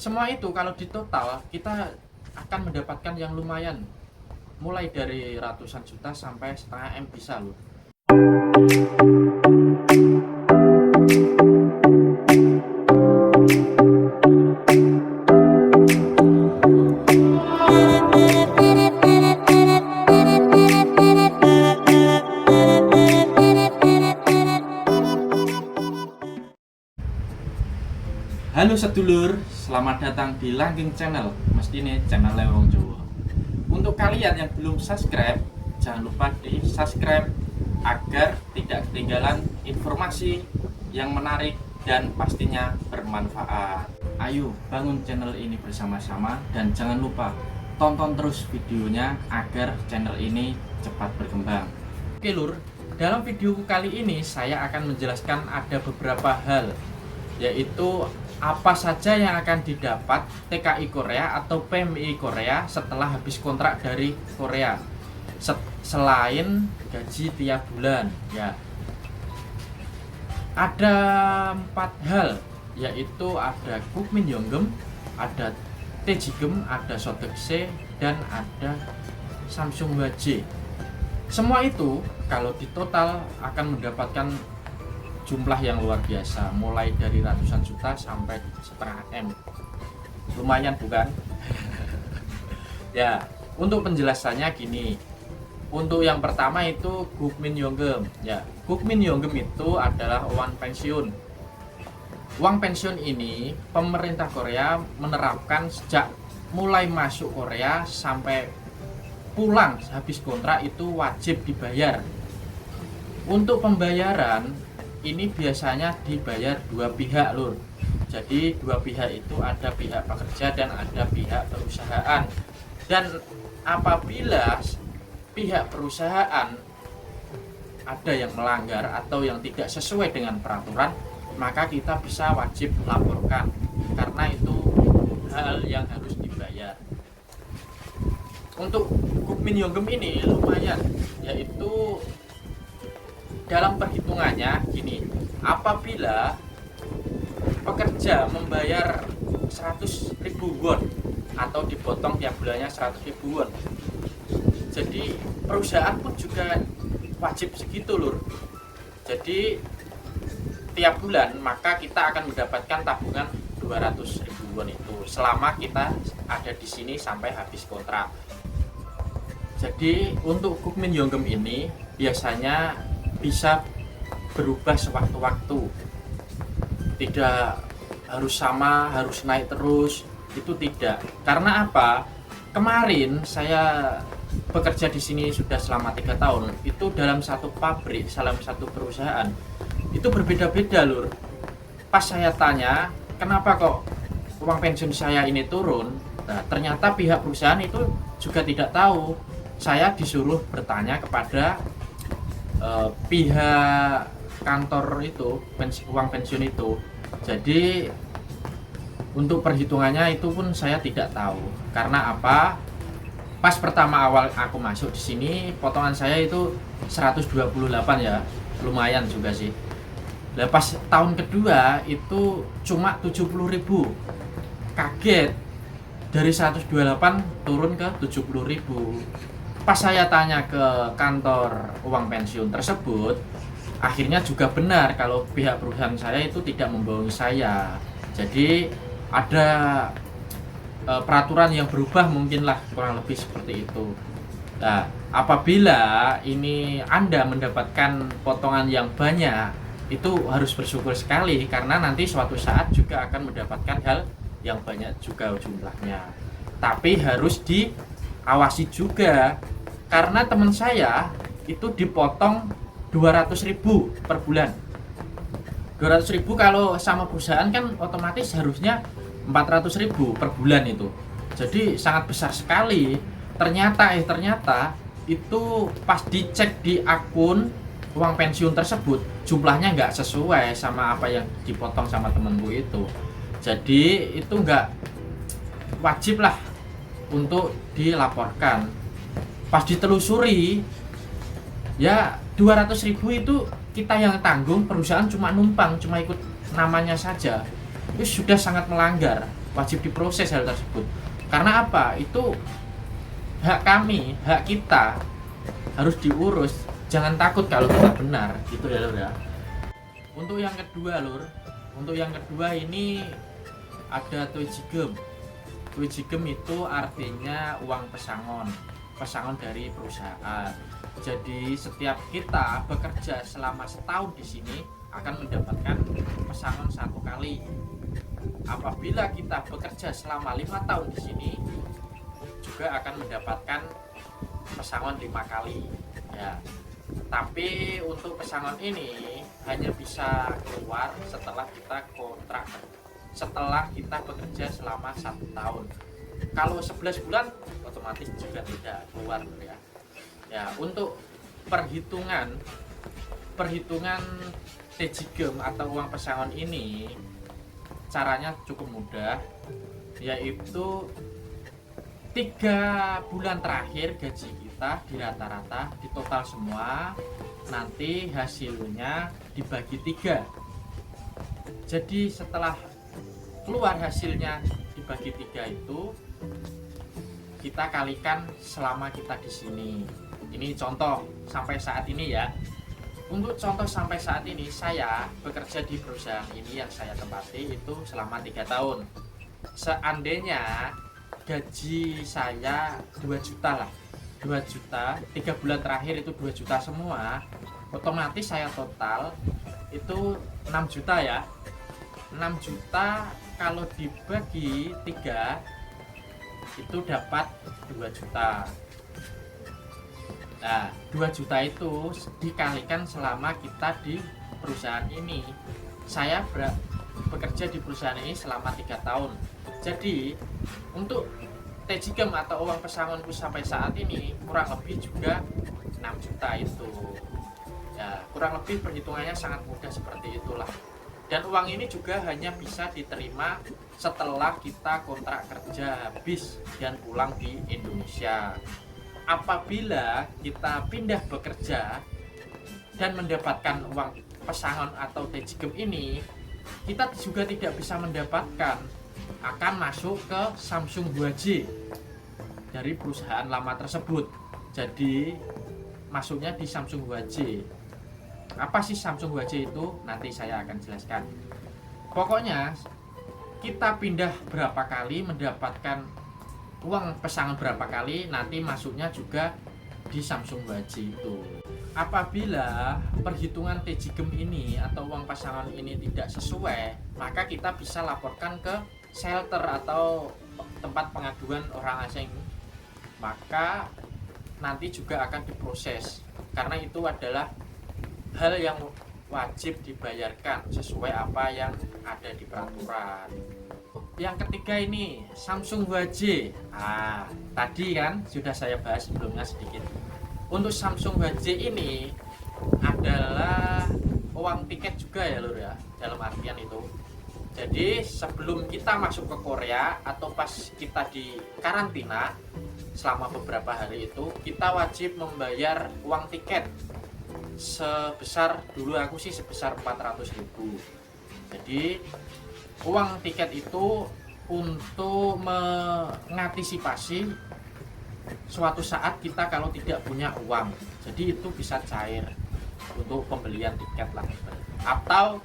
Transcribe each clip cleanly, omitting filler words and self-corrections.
Semua itu kalau di total kita akan mendapatkan yang lumayan, mulai dari ratusan juta sampai setengah M bisa loh. Halo sedulur, selamat datang di Langgeng Channel. Mesti nih channel Lewong Jawa. Untuk kalian yang belum subscribe, jangan lupa di subscribe agar tidak ketinggalan informasi yang menarik dan pastinya bermanfaat. Ayo bangun channel ini bersama-sama dan jangan lupa tonton terus videonya agar channel ini cepat berkembang. Oke lur, dalam video kali ini saya akan menjelaskan ada beberapa hal, yaitu apa saja yang akan didapat TKI Korea atau PMI Korea setelah habis kontrak dari Korea selain gaji tiap bulan ya. Ada 4 hal, yaitu ada Kukmin Yonggem, ada Taejigem, ada Sodexo, dan ada Samsung HJ. Semua itu kalau di total akan mendapatkan jumlah yang luar biasa, mulai dari ratusan juta sampai setengah M. Lumayan bukan? Ya, untuk penjelasannya gini. Untuk yang pertama itu Kukmin Yonggem. Ya, Kukmin Yonggem itu adalah uang pensiun. Uang pensiun ini pemerintah Korea menerapkan sejak mulai masuk Korea sampai pulang habis kontrak itu wajib dibayar. Untuk pembayaran ini biasanya dibayar dua pihak lur. Jadi dua pihak itu ada pihak pekerja dan ada pihak perusahaan. Dan apabila pihak perusahaan ada yang melanggar atau yang tidak sesuai dengan peraturan, maka kita bisa wajib laporkan karena itu hal yang harus dibayar. Untuk Kukmin Yonggem ini lumayan, yaitu dalam perhitungannya gini, apabila pekerja membayar 100.000 won atau dipotong tiap bulannya 100.000 won, jadi perusahaan pun juga wajib segitu lur. Jadi tiap bulan maka kita akan mendapatkan tabungan 200.000 won itu selama kita ada di sini sampai habis kontrak. Jadi untuk Kukmin Yonggem ini biasanya bisa berubah sewaktu-waktu, tidak harus sama, harus naik terus, itu tidak. Karena apa? Kemarin saya bekerja di sini sudah selama 3 tahun, itu dalam satu pabrik, dalam satu perusahaan itu berbeda-beda lur. Pas saya tanya kenapa kok uang pensiun saya ini turun, nah, ternyata pihak perusahaan itu juga tidak tahu. Saya disuruh bertanya kepada pihak kantor itu, uang pensiun itu. Jadi untuk perhitungannya itu pun saya tidak tahu. Karena apa? Pas pertama awal aku masuk di sini, potongan saya itu 128 ya, lumayan juga sih. Nah, pas tahun kedua itu cuma 70.000. Kaget, dari 128 turun ke 70.000. Pas saya tanya ke kantor uang pensiun tersebut, akhirnya juga benar kalau pihak perusahaan saya itu tidak membohongi saya. Jadi ada peraturan yang berubah mungkinlah, kurang lebih seperti itu. Nah, apabila ini Anda mendapatkan potongan yang banyak, itu harus bersyukur sekali karena nanti suatu saat juga akan mendapatkan hal yang banyak juga jumlahnya. Tapi harus diawasi juga karena teman saya itu dipotong 200.000 per bulan. 200.000 kalau sama perusahaan kan otomatis harusnya 400.000 per bulan itu. Jadi sangat besar sekali. Ternyata itu pas dicek di akun uang pensiun tersebut jumlahnya nggak sesuai sama apa yang dipotong sama temenku itu. Jadi itu nggak wajib lah untuk dilaporkan. Pas ditelusuri ya 200.000 itu kita yang tanggung, perusahaan cuma numpang, cuma ikut namanya saja. Itu sudah sangat melanggar. wajib diproses hal tersebut. Karena apa? Itu hak kami, hak kita harus diurus. Jangan takut kalau kita benar, gitu ya Lur ya. Untuk yang kedua Lur, untuk yang kedua ini ada Toejigem. Toejigem itu artinya uang pesangon, pesangon dari perusahaan. Jadi setiap kita bekerja selama setahun di sini akan mendapatkan pesangon 1 kali. Apabila kita bekerja selama 5 tahun di sini juga akan mendapatkan pesangon 5 kali. Ya. Tapi untuk pesangon ini hanya bisa keluar setelah kita kontrak, setelah kita bekerja selama 1 tahun. Kalau 11 bulan otomatis juga tidak keluar ya. Ya, untuk perhitungan Toejigem atau uang pesangon ini caranya cukup mudah, yaitu 3 bulan terakhir gaji kita di rata-rata di total semua, nanti hasilnya dibagi 3. Jadi setelah keluar hasilnya dibagi 3 itu kita kalikan selama kita di sini. Ini contoh sampai saat ini ya. Untuk contoh sampai saat ini saya bekerja di perusahaan ini yang saya tempati itu selama 3 tahun. Seandainya gaji saya 2 juta lah, 2 juta, 3 bulan terakhir itu 2 juta semua, otomatis saya total itu 6 juta ya. 6 juta kalau dibagi 3 itu dapat 2 juta. Nah, 2 juta itu dikalikan selama kita di perusahaan ini. Saya bekerja di perusahaan ini selama 3 tahun. Jadi, untuk Toejigem atau uang pesangonku sampai saat ini kurang lebih juga 6 juta itu. Ya, kurang lebih perhitungannya sangat mudah seperti itulah. Dan uang ini juga hanya bisa diterima setelah kita kontrak kerja habis dan pulang di Indonesia. Apabila kita pindah bekerja dan mendapatkan uang pesangon atau Toejigem ini, kita juga tidak bisa mendapatkan, akan masuk ke Samsung Hwaje dari perusahaan lama tersebut. Jadi masuknya di Samsung Hwaje. Apa sih Samsung Hwaje itu? Nanti saya akan jelaskan. Pokoknya kita pindah berapa kali mendapatkan uang pesangon berapa kali, nanti masuknya juga di Samsung Hwaje itu. Apabila perhitungan Toejigem ini atau uang pesangon ini tidak sesuai, maka kita bisa laporkan ke shelter atau tempat pengaduan orang asing. Maka nanti juga akan diproses, karena itu adalah hal yang wajib dibayarkan sesuai apa yang ada di peraturan. Yang ketiga ini Samsung Hwaje. Tadi kan sudah saya bahas sebelumnya sedikit. Untuk Samsung Hwaje ini adalah uang tiket juga ya Lur ya, dalam artian itu. Jadi sebelum kita masuk ke Korea atau pas kita di karantina selama beberapa hari itu, kita wajib membayar uang tiket sebesar, dulu aku sih sebesar 400.000. Jadi uang tiket itu untuk mengantisipasi suatu saat kita kalau tidak punya uang, jadi itu bisa cair untuk pembelian tiket lah, atau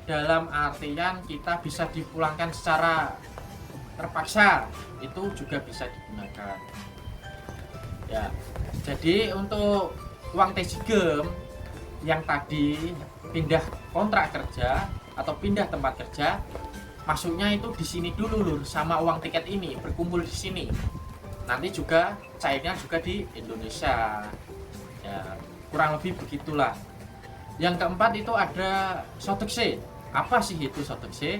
dalam artian kita bisa dipulangkan secara terpaksa, itu juga bisa digunakan ya. Jadi untuk uang Toejigem yang tadi pindah kontrak kerja atau pindah tempat kerja, masuknya itu di sini dulu Lur, sama uang tiket ini berkumpul di sini. Nanti juga cairnya juga di Indonesia. Ya, kurang lebih begitulah. Yang keempat itu ada Sodexo. Apa sih itu Sodexo?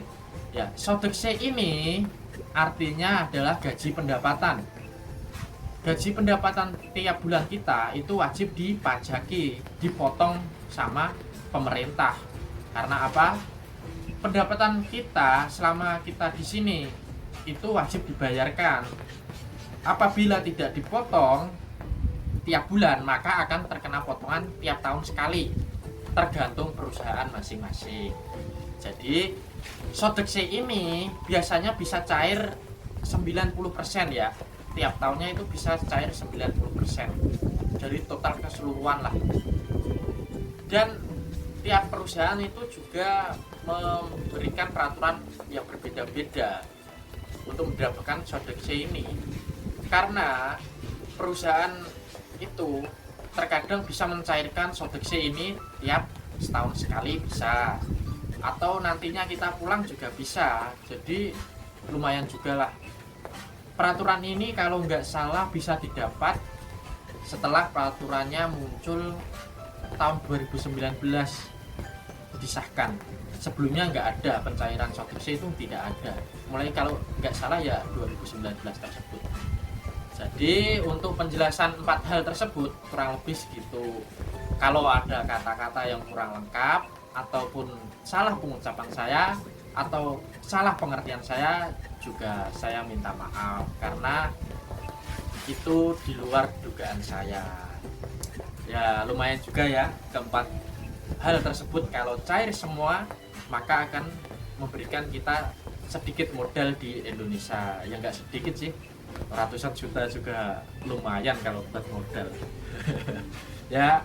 Ya, Sodexo ini artinya adalah gaji pendapatan. Gaji pendapatan tiap bulan kita itu wajib dipajaki, dipotong sama pemerintah. Karena apa? Pendapatan kita selama kita di sini itu wajib dibayarkan. Apabila tidak dipotong tiap bulan, maka akan terkena potongan tiap tahun sekali, tergantung perusahaan masing-masing. Jadi Sodexy ini biasanya bisa cair 90% ya. Tiap tahunnya itu bisa cair 90%. Jadi total keseluruhan lah. Dan tiap perusahaan itu juga memberikan peraturan yang berbeda-beda untuk mendapatkan Sodexy ini. Karena perusahaan itu terkadang bisa mencairkan Sodexy ini tiap setahun sekali bisa, atau nantinya kita pulang juga bisa. Jadi lumayan juga lah. Peraturan ini kalau nggak salah bisa didapat setelah peraturannya muncul tahun 2019 disahkan. Sebelumnya nggak ada pencairan Sodexy, itu tidak ada. Mulai kalau nggak salah ya 2019 tersebut. Jadi untuk penjelasan 4 hal tersebut kurang lebih segitu. Kalau ada kata-kata yang kurang lengkap ataupun salah pengucapan saya atau salah pengertian saya, juga saya minta maaf karena itu di luar dugaan saya. Ya lumayan juga ya, keempat hal tersebut kalau cair semua maka akan memberikan kita sedikit modal di Indonesia. Ya nggak sedikit sih, ratusan juta juga lumayan kalau buat modal. Ya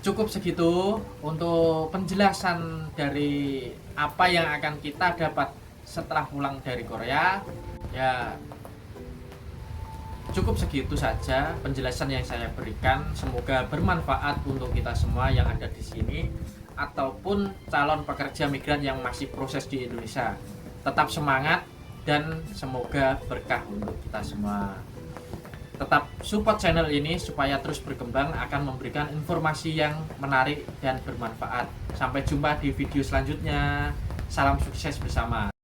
cukup segitu untuk penjelasan dari apa yang akan kita dapat setelah pulang dari Korea. Ya cukup segitu saja penjelasan yang saya berikan. Semoga bermanfaat untuk kita semua yang ada di sini ataupun calon pekerja migran yang masih proses di Indonesia. Tetap semangat dan semoga berkah untuk kita semua. Tetap support channel ini supaya terus berkembang, akan memberikan informasi yang menarik dan bermanfaat. Sampai jumpa di video selanjutnya. Salam sukses bersama.